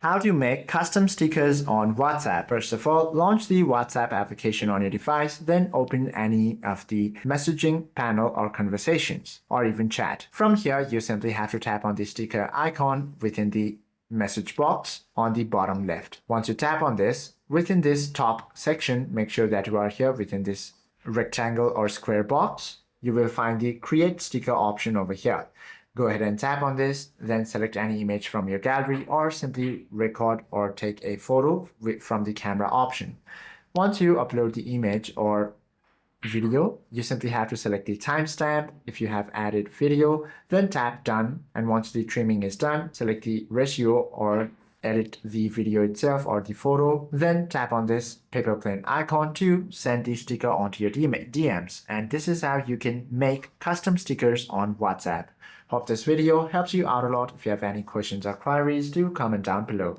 How to make custom stickers on WhatsApp. First of all, launch the WhatsApp application on your device, then open any of the messaging panel or conversations, or even chat. From here, you simply have to tap on the sticker icon within the message box on the bottom left. Once you tap on this, within this top section, make sure that you are here within this rectangle or square box. You will find the create sticker option over here. Go ahead and tap on this, then select any image from your gallery or simply record or take a photo from the camera option. Once you upload the image or video, you simply have to select the timestamp. If you have added video, then tap done. And once the trimming is done, select the ratio or edit the video itself or the photo, then tap on this paper plane icon to send the sticker onto your DMs. And this is how you can make custom stickers on WhatsApp. Hope this video helps you out a lot. If you have any questions or queries, do comment down below.